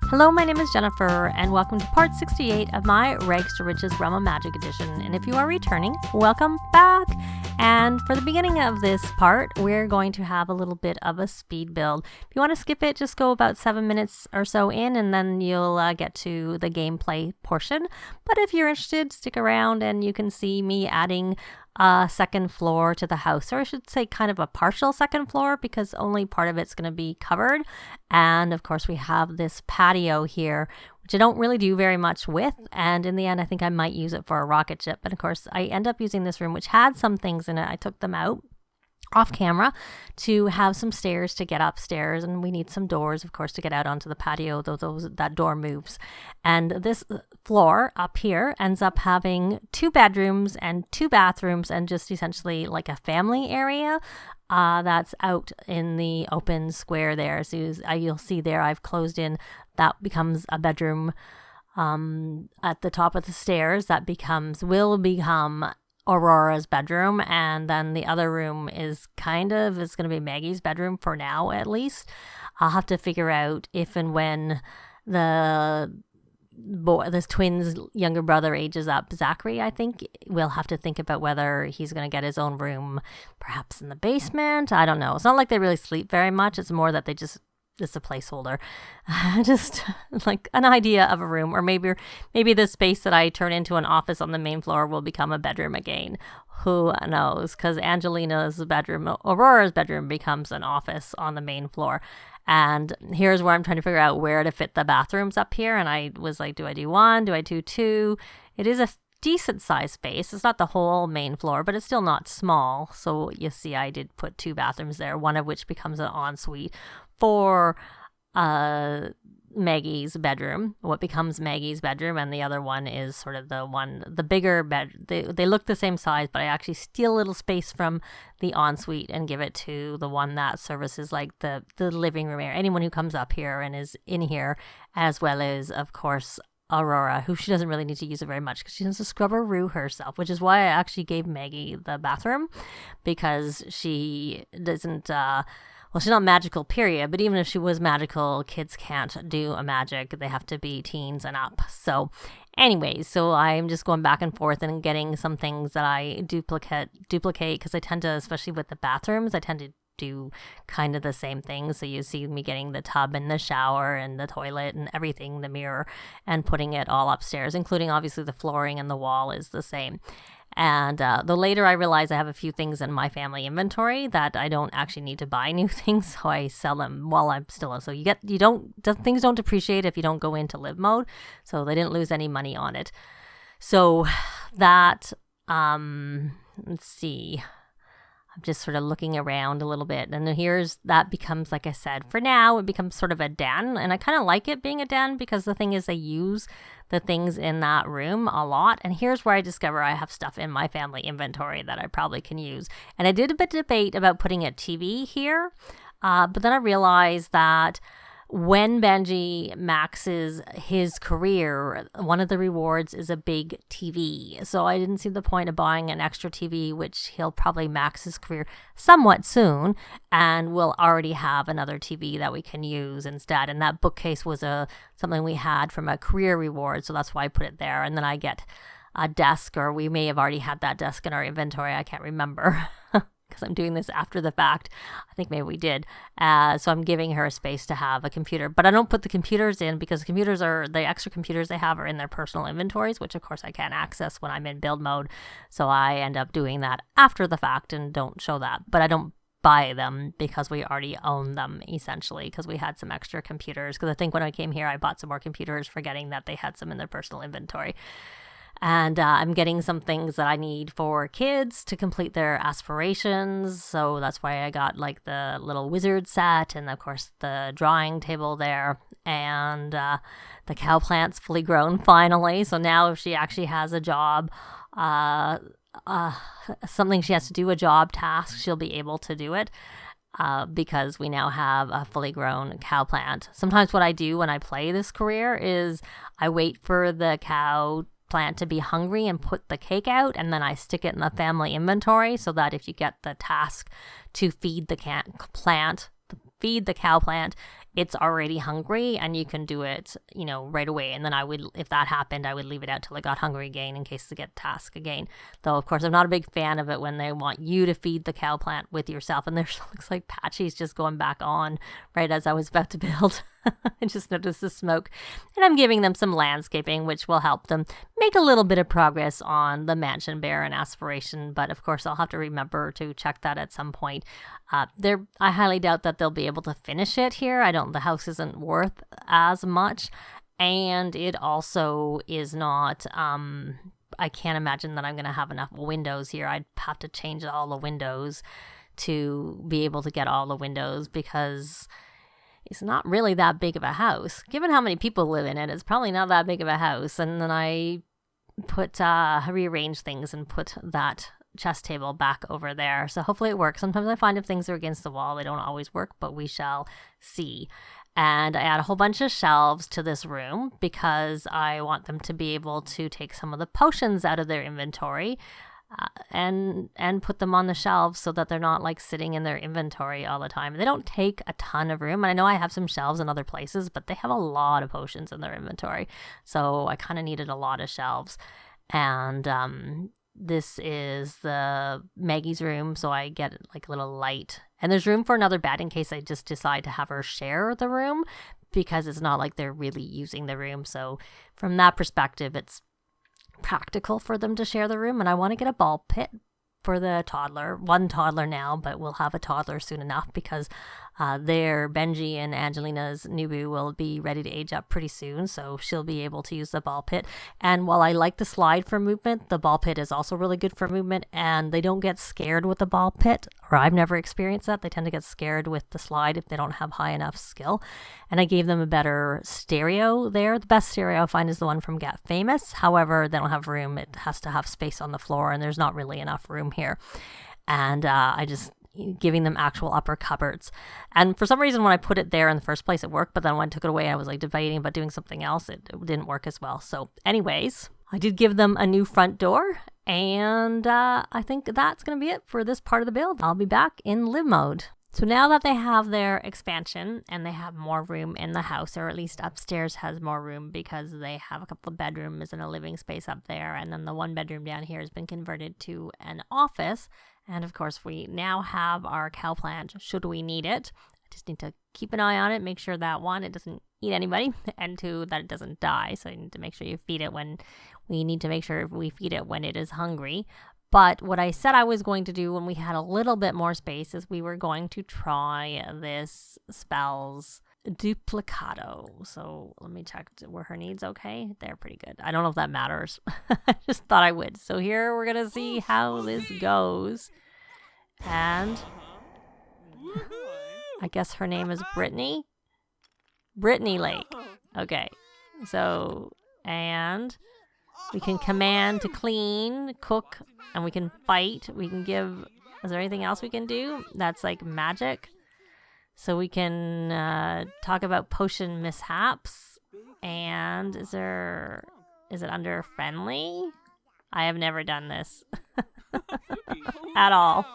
Hello, my name is Jennifer, and welcome to part 68 of my Rags to Riches Realm of Magic edition. And if you are returning, welcome back. And for the beginning of this part, we're going to have a little bit of a speed build. If you want to skip it, just go about 7 minutes or so in, and then you'll get to the gameplay portion. But if you're interested, stick around and you can see me adding a second floor to the house, or I should say kind of a partial second floor, because only part of it's going to be covered. And of course we have this patio here, which I don't really do very much with, and in the end I think I might use it for a rocket ship. But of course I end up using this room, which had some things in it. I took them out off camera to have some stairs to get upstairs, and we need some doors, of course, to get out onto the patio, though that door moves. And this floor up here ends up having 2 bedrooms and 2 bathrooms, and just essentially like a family area that's out in the open square there. So you'll see there I've closed in, that becomes a bedroom. At the top of the stairs, that will become Aurora's bedroom, and then the other room is going to be Maggie's bedroom for now, at least. I'll have to figure out if and when this twins' younger brother ages up, Zachary, I think we'll have to think about whether he's going to get his own room, perhaps in the basement. I don't know. It's not like they really sleep very much. It's more that it's a placeholder, just like an idea of a room, or maybe the space that I turn into an office on the main floor will become a bedroom again. Who knows? Because Angelina's bedroom, Aurora's bedroom, becomes an office on the main floor. And here's where I'm trying to figure out where to fit the bathrooms up here. And I was like, do I do 1? Do I do 2? It is a decent sized space. It's not the whole main floor, but it's still not small. So you see I did put 2 bathrooms there, one of which becomes an ensuite for Maggie's bedroom, what becomes Maggie's bedroom, and the other one is sort of the bigger bed. They look the same size, but I actually steal a little space from the ensuite and give it to the one that services like the living room area. Anyone who comes up here and is in here, as well as, of course, Aurora, who she doesn't really need to use it very much because she does a scrubberoo herself, which is why I actually gave Maggie the bathroom, because she doesn't she's not magical, period, but even if she was magical, kids can't do a magic. They have to be teens and up. So anyways, so I'm just going back and forth and getting some things that I duplicate, because I tend to, especially with the bathrooms, I tend to do kind of the same thing. So you see me getting the tub and the shower and the toilet and everything, the mirror, and putting it all upstairs, including obviously the flooring and the wall is the same. And the later I realize I have a few things in my family inventory that I don't actually need to buy new things, so I sell them while I'm still in. So things don't depreciate if you don't go into live mode. So they didn't lose any money on it. So that let's see. I'm just sort of looking around a little bit, and that becomes, like I said, for now it becomes sort of a den, and I kind of like it being a den because the thing is they use the things in that room a lot. And here's where I discover I have stuff in my family inventory that I probably can use. And I did a bit of debate about putting a TV here, but then I realized that when Benji maxes his career, one of the rewards is a big TV. So I didn't see the point of buying an extra TV, which he'll probably max his career somewhat soon, and we'll already have another TV that we can use instead. And that bookcase was something we had from a career reward, so that's why I put it there. And then I get a desk, or we may have already had that desk in our inventory. I can't remember. Because I'm doing this after the fact. I think maybe we did. So I'm giving her a space to have a computer. But I don't put the computers in because the extra computers they have are in their personal inventories, which of course I can't access when I'm in build mode. So I end up doing that after the fact and don't show that. But I don't buy them because we already own them, essentially, because we had some extra computers. Because I think when I came here, I bought some more computers, forgetting that they had some in their personal inventory. And I'm getting some things that I need for kids to complete their aspirations. So that's why I got like the little wizard set, and of course the drawing table there, and the cow plant's fully grown finally. So now if she actually has a job, something she has to do, a job task, she'll be able to do it. Because we now have a fully grown cow plant. Sometimes what I do when I play this career is I wait for the cow plant to be hungry and put the cake out, and then I stick it in the family inventory so that if you get the task to feed the cow plant, it's already hungry and you can do it, you know, right away. And then I would, if that happened, I would leave it out till I got hungry again in case to get task again. Though, of course, I'm not a big fan of it when they want you to feed the cow plant with yourself. And there's looks like Patchy's just going back on right as I was about to build. I just noticed the smoke. And I'm giving them some landscaping, which will help them make a little bit of progress on the mansion bear and aspiration. But of course, I'll have to remember to check that at some point. I highly doubt that they'll be able to finish it here. The house isn't worth as much. And it also is not, I can't imagine that I'm going to have enough windows here. I'd have to change all the windows to be able to get all the windows because it's not really that big of a house. Given how many people live in it, it's probably not that big of a house. And then I rearrange things and put that chest table back over there. So hopefully it works. Sometimes I find if things are against the wall, they don't always work, but we shall see. And I add a whole bunch of shelves to this room because I want them to be able to take some of the potions out of their inventory and put them on the shelves so that they're not like sitting in their inventory all the time. They don't take a ton of room. And I know I have some shelves in other places, but they have a lot of potions in their inventory. So I kind of needed a lot of shelves. And this is the Maggie's room, so I get like a little light. And there's room for another bed in case I just decide to have her share the room because it's not like they're really using the room. So from that perspective, it's practical for them to share the room. And I want to get a ball pit for the toddler. One toddler now, but we'll have a toddler soon enough because Benji and Angelina's Nubu will be ready to age up pretty soon, so she'll be able to use the ball pit. And while I like the slide for movement, the ball pit is also really good for movement, and they don't get scared with the ball pit, or I've never experienced that. They tend to get scared with the slide if they don't have high enough skill. And I gave them a better stereo there. The best stereo I find is the one from Get Famous. However, they don't have room. It has to have space on the floor, and there's not really enough room here. And I just giving them actual upper cupboards. And for some reason, when I put it there in the first place, it worked. But then when I took it away, I was like debating about doing something else. It didn't work as well. So anyways, I did give them a new front door. And I think that's going to be it for this part of the build. I'll be back in live mode. So now that they have their expansion and they have more room in the house, or at least upstairs has more room because they have a couple of bedrooms and a living space up there. And then the one bedroom down here has been converted to an office. And of course, we now have our cow plant should we need it. I just need to keep an eye on it, make sure that one, it doesn't eat anybody, and two, that it doesn't die. So you need to make sure you feed it when we feed it when it is hungry. But what I said I was going to do when we had a little bit more space is we were going to try this spell's duplicado. So let me check, were her needs okay? They're pretty good. I don't know if that matters. I just thought I would. So here we're going to see how this goes. And I guess her name is Brittany. Brittany Lake. Okay. So, and we can command to clean, cook, and we can fight. We can give, is there anything else we can do? That's like magic. So we can talk about potion mishaps. And is it under friendly? I have never done this at all.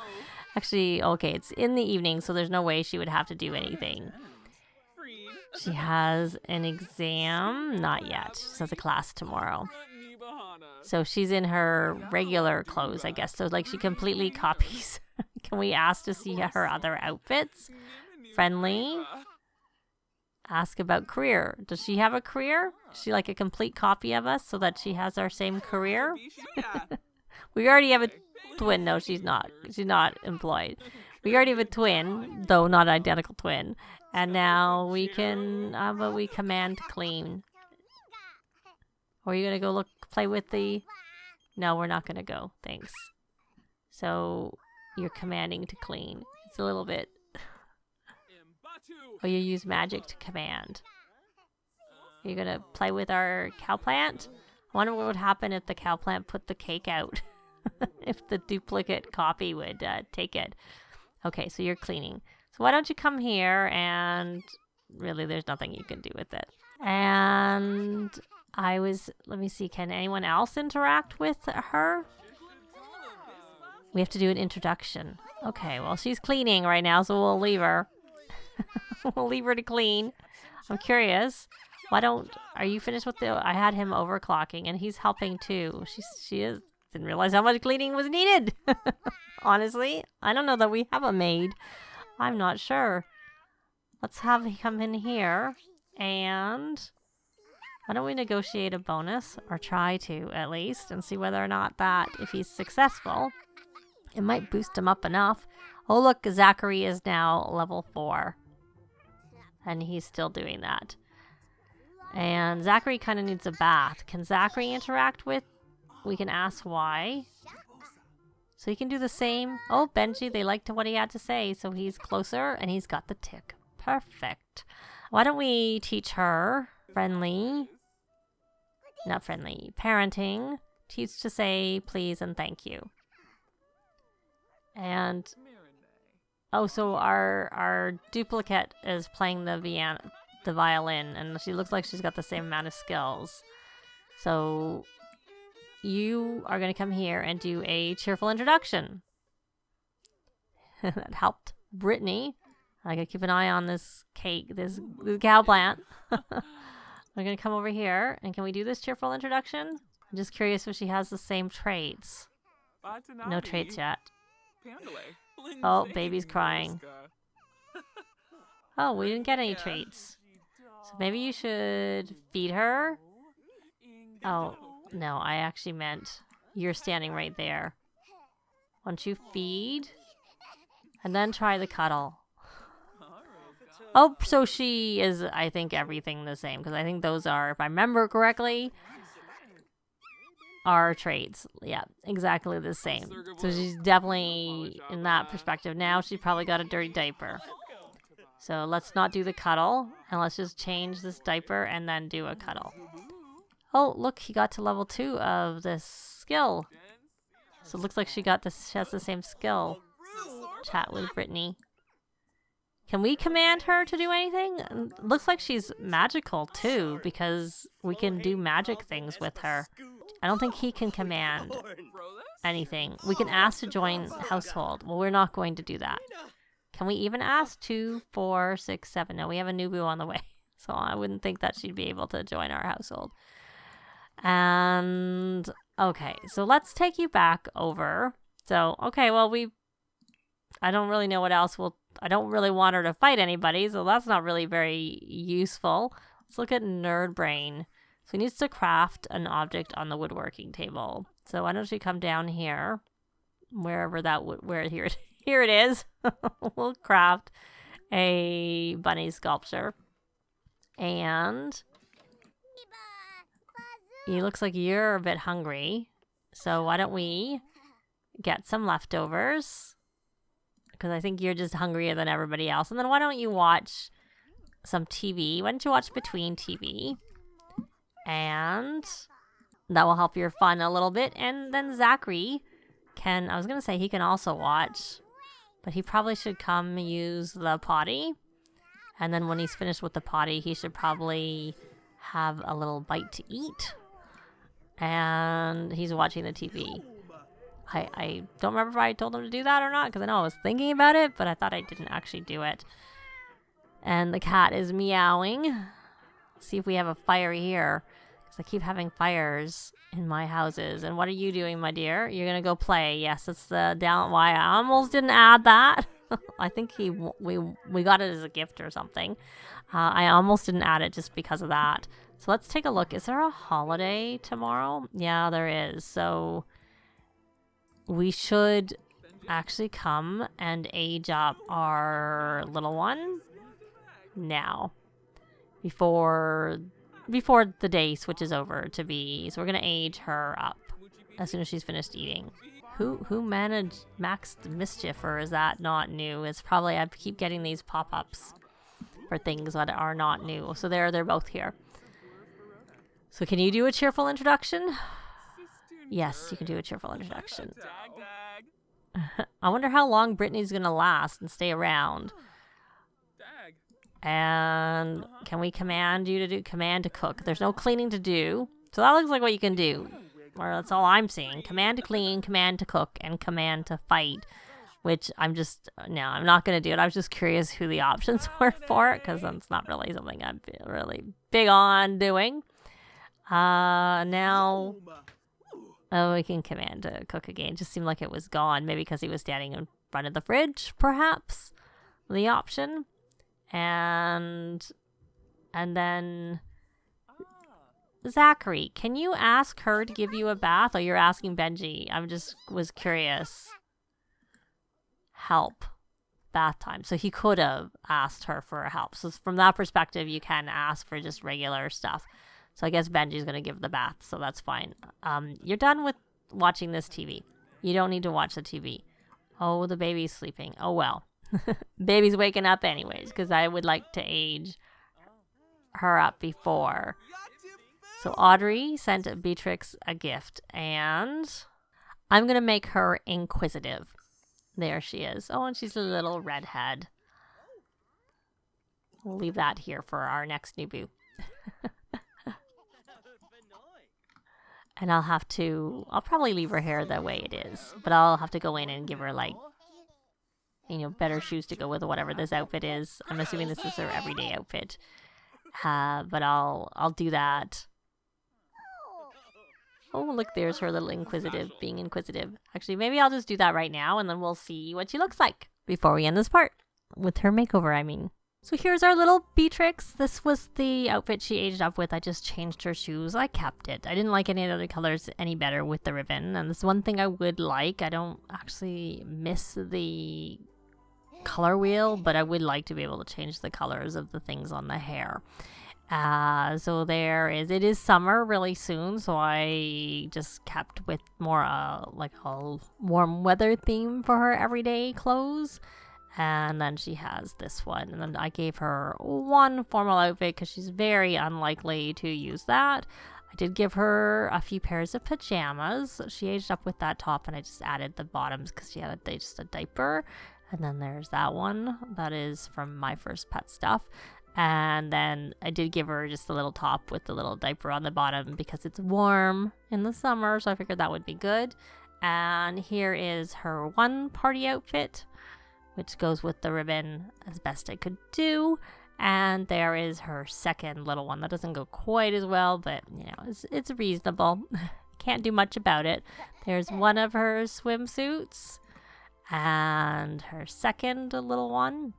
Actually, okay, it's in the evening, so there's no way she would have to do anything. She has an exam, not yet. She has a class tomorrow. So she's in her regular clothes, I guess. So like she completely copies. Can we ask to see her other outfits? Friendly. Ask about career. Does she have a career? Is she like a complete copy of us so that she has our same career? We already have a twin. No, she's not. She's not employed. We already have a twin, though not an identical twin. And now we can, but we command to clean. Or are you going to go play with the... No, we're not going to go. Thanks. So you're commanding to clean. It's a little bit... Or you use magic to command. Are you going to play with our cow plant? I wonder what would happen if the cow plant put the cake out. If the duplicate copy would take it. Okay, so you're cleaning. So why don't you come here and... Really, there's nothing you can do with it. And let me see, can anyone else interact with her? We have to do an introduction. Okay, well, she's cleaning right now, so we'll leave her. We'll leave her to clean. I'm curious. Are you finished with I had him overclocking and he's helping too. She is. Didn't realize how much cleaning was needed. Honestly, I don't know that we have a maid. I'm not sure. Let's have him come in here. And why don't we negotiate a bonus, or try to at least, and see whether or not that, if he's successful, it might boost him up enough. Oh look, Zachary is now level 4. And he's still doing that. And Zachary kind of needs a bath. Can Zachary interact with? We can ask why. So he can do the same. Oh, Benji, they liked what he had to say. So he's closer and he's got the tick. Perfect. Why don't we teach her friendly, not friendly, parenting. Teach to say please and thank you. And oh, so our duplicate is playing the violin, and she looks like she's got the same amount of skills. So you are going to come here and do a cheerful introduction. That helped Brittany. I gotta keep an eye on this cake, this cow plant. We're gonna come over here, and can we do this cheerful introduction? I'm just curious if she has the same traits. No traits yet. Oh, baby's crying. Oh, we didn't get any traits. So maybe you should feed her. Oh, no, I actually meant you're standing right there. Why don't you feed? And then try the cuddle. Oh, so she is, I think, everything the same. Because I think those are, if I remember correctly, are traits. Yeah, exactly the same. So she's definitely, in that perspective, now she's probably got a dirty diaper. So let's not do the cuddle. And let's just change this diaper and then do a cuddle. Oh, look, he got to level 2 of this skill. So it looks like she has the same skill. Chat with Brittany. Can we command her to do anything? Looks like she's magical too, because we can do magic things with her. I don't think he can command anything. We can ask to join household. Well, we're not going to do that. Can we even ask 2, 4, 6, 7? No, we have a Nubu on the way. So I wouldn't think that she'd be able to join our household. And okay, so let's take you back over. So, okay, well, I don't really know what else I don't really want her to fight anybody, so that's not really very useful. Let's look at Nerd Brain. So he needs to craft an object on the woodworking table. So why don't you come down here, wherever that here it is. We'll craft a bunny sculpture. And it looks like you're a bit hungry. So why don't we get some leftovers? Because I think you're just hungrier than everybody else. And then why don't you watch some TV? Why don't you watch between TV? And that will help your fun a little bit. And then Zachary I was going to say he can also watch. But he probably should come use the potty. And then when he's finished with the potty, he should probably have a little bite to eat. And he's watching the TV. I don't remember if I told him to do that or not, because I know I was thinking about it, but I thought I didn't actually do it. And the cat is meowing. Let's see if we have a fire here, because I keep having fires in my houses. And what are you doing, my dear? You're going to go play. Yes, it's the down. Why I almost didn't add that. I think we got it as a gift or something. I almost didn't add it just because of that. So let's take a look. Is there a holiday tomorrow? Yeah, there is. So we should actually come and age up our little one now before the day switches over to be. So we're going to age her up as soon as she's finished eating. Who managed maxed mischief, or is that not new? It's probably, I keep getting these pop-ups for things that are not new. So they're both here. So can you do a cheerful introduction? Yes, you can do a cheerful introduction. I wonder how long Brittany's going to last and stay around. And can we command you to do command to cook? There's no cleaning to do. So that looks like what you can do. Or that's all I'm seeing. Command to clean, command to cook, and command to fight. which I'm not going to do it. I was just curious who the options were for it, because that's not really something I'm really big on doing. Now, we can command to cook again. It just seemed like it was gone. Maybe because he was standing in front of the fridge, perhaps, the option. And then Zachary, can you ask her to give you a bath? Or you're asking Benji? Was curious. Help. Bath time. So he could have asked her for help. So from that perspective, you can ask for just regular stuff. So I guess Benji's going to give the bath, so that's fine. You're done with watching this TV. You don't need to watch the TV. Oh, the baby's sleeping. Oh, well. Baby's waking up anyways, because I would like to age her up before. So Audrey sent Beatrix a gift, and I'm going to make her inquisitive. There she is. Oh, and she's a little redhead. We'll leave that here for our next new boo. And I'll probably leave her hair the way it is, but I'll have to go in and give her, like, better shoes to go with whatever this outfit is. I'm assuming this is her everyday outfit. But I'll do that. Oh, look, there's her little being inquisitive. Actually, maybe I'll just do that right now, and then we'll see what she looks like before we end this part. With her makeover, I mean. So here's our little Beatrix. This was the outfit she aged up with. I just changed her shoes. I kept it. I didn't like any of the other colors any better with the ribbon. And this one thing I would like. I don't actually miss the color wheel, but I would like to be able to change the colors of the things on the hair. So it is summer really soon, so I just kept with more like a warm weather theme for her everyday clothes. And then she has this one. And then I gave her one formal outfit because she's very unlikely to use that. I did give her a few pairs of pajamas. She aged up with that top, and I just added the bottoms because she had just a diaper. And then there's that one. That is from My First Pet stuff. And then I did give her just a little top with the little diaper on the bottom because it's warm in the summer. So I figured that would be good. And here is her one party outfit, which goes with the ribbon as best I could do. And there is her second little one. That doesn't go quite as well, but, it's reasonable. Can't do much about it. There's one of her swimsuits. And her second little one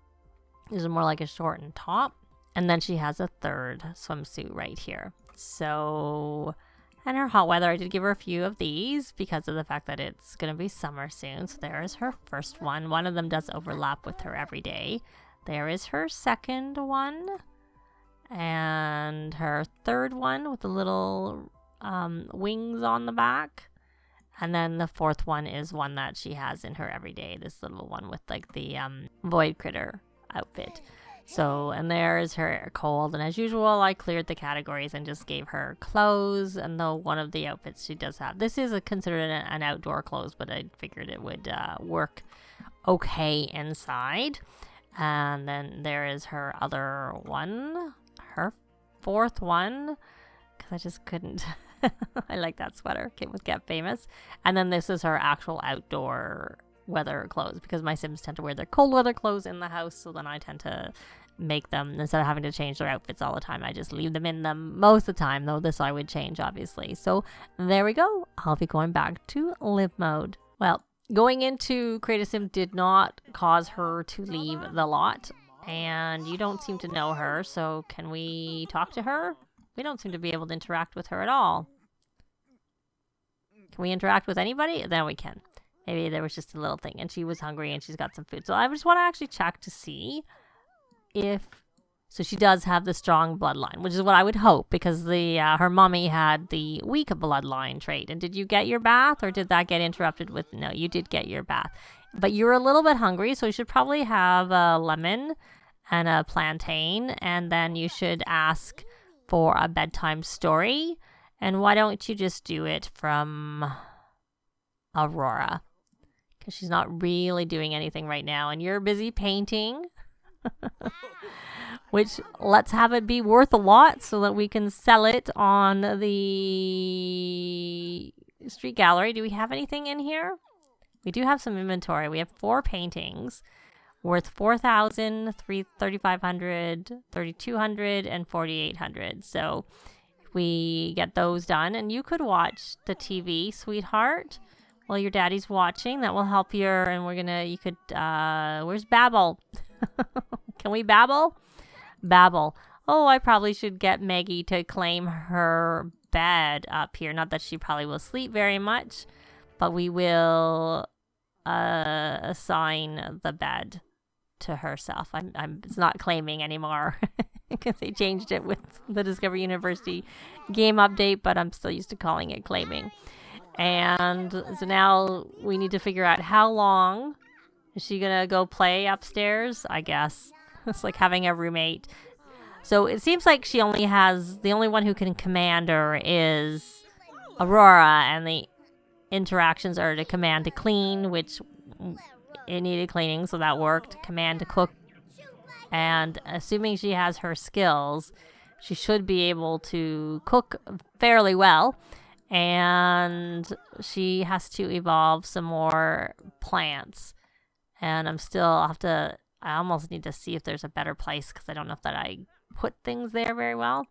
is more like a shortened top. And then she has a third swimsuit right here. So... And her hot weather, I did give her a few of these because of the fact that it's going to be summer soon. So there is her first one. One of them does overlap with her every day. There is her second one. And her third one with the little wings on the back. And then the fourth one is one that she has in her everyday. This little one with like the void critter outfit. So, and there's her cold. And as usual, I cleared the categories and just gave her clothes. And though one of the outfits she does have, this is considered an outdoor clothes, but I figured it would work okay inside. And then there is her other one, her fourth one, because I just couldn't. I like that sweater. Came with Get Famous. And then this is her actual outdoor weather clothes because my Sims tend to wear their cold weather clothes in the house, so then I tend to make them, instead of having to change their outfits all the time, I just leave them in them most of the time, though this I would change obviously. So there we go. I'll be going back to live mode. Well, going into Create a Sim did not cause her to leave the lot, and you don't seem to know her, so can we talk to her? We don't seem to be able to interact with her at all. Can we interact with anybody? Then we can. Maybe there was just a little thing, and she was hungry, and she's got some food. So I just want to actually check to see if... So she does have the strong bloodline, which is what I would hope, because her mommy had the weak bloodline trait. And did you get your bath, or did that get interrupted with... No, you did get your bath. But you're a little bit hungry, so you should probably have a lemon and a plantain, and then you should ask for a bedtime story. And why don't you just do it from Aurora? Because she's not really doing anything right now, and you're busy painting. Which, let's have it be worth a lot so that we can sell it on the street gallery. Do we have anything in here? We do have some inventory. We have 4 paintings worth 4,000, 3,500, 3,200, and 4,800. So we get those done, and you could watch the TV, sweetheart, while your daddy's watching. That will help you. And you could, where's Babble? Can we babble? Babble. Oh, I probably should get Maggie to claim her bed up here. Not that she probably will sleep very much, but we will assign the bed to herself. It's not claiming anymore because they changed it with the Discovery University game update, but I'm still used to calling it claiming. And so now we need to figure out how long is she gonna go play upstairs, I guess. It's like having a roommate. So it seems like the only one who can command her is Aurora, and the interactions are to command to clean, which it needed cleaning, so that worked. Command to cook. And assuming she has her skills, she should be able to cook fairly well. And she has to evolve some more plants. And I almost need to see if there's a better place, because I don't know if that I put things there very well.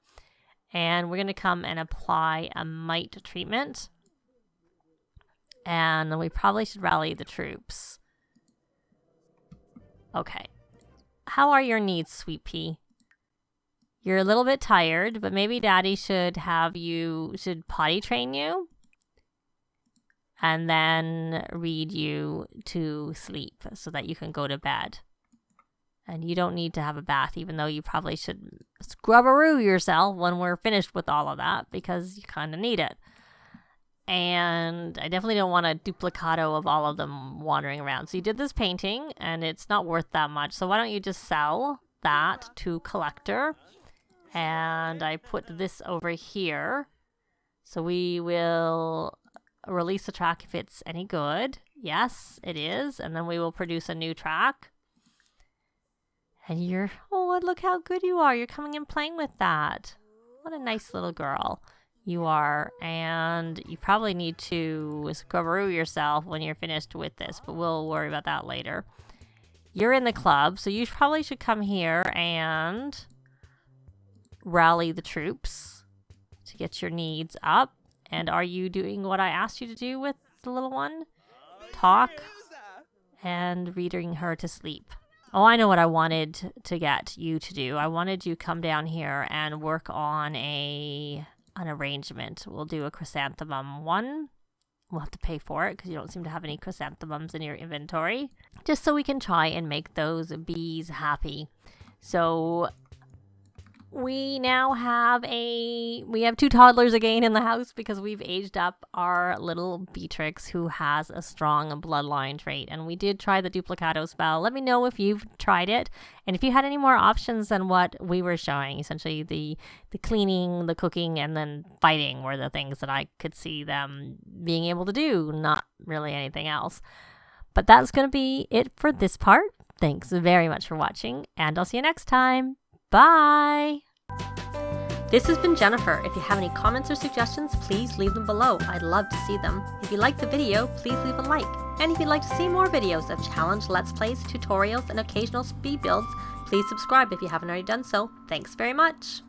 And we're going to come and apply a mite treatment. And we probably should rally the troops. Okay. How are your needs, Sweet Pea? You're a little bit tired, but maybe Daddy should potty train you and then read you to sleep so that you can go to bed. And you don't need to have a bath, even though you probably should scrub-a-roo yourself when we're finished with all of that, because you kind of need it. And I definitely don't want a duplicato of all of them wandering around. So you did this painting, and it's not worth that much. So why don't you just sell that to collector? And I put this over here. So we will release the track if it's any good. Yes, it is. And then we will produce a new track. And look how good you are. You're coming and playing with that. What a nice little girl you are. And you probably need to scrub-a-roo yourself when you're finished with this, but we'll worry about that later. You're in the club, so you probably should come here and rally the troops to get your needs up. And are you doing what I asked you to do with the little one? Talk and reading her to sleep. Oh, I know what I wanted to get you to do. I wanted you to come down here and work on an arrangement. We'll do a chrysanthemum one. We'll have to pay for it because you don't seem to have any chrysanthemums in your inventory. Just so we can try and make those bees happy. So we now have we have 2 toddlers again in the house because we've aged up our little Beatrix, who has a strong bloodline trait. And we did try the duplicato spell. Let me know if you've tried it and if you had any more options than what we were showing. Essentially the cleaning, the cooking, and then fighting were the things that I could see them being able to do, not really anything else. But that's going to be it for this part. Thanks very much for watching, and I'll see you next time. Bye! This has been Jennifer. If you have any comments or suggestions, please leave them below. I'd love to see them. If you liked the video, please leave a like. And if you'd like to see more videos of challenge, let's plays, tutorials, and occasional speed builds, please subscribe if you haven't already done so. Thanks very much!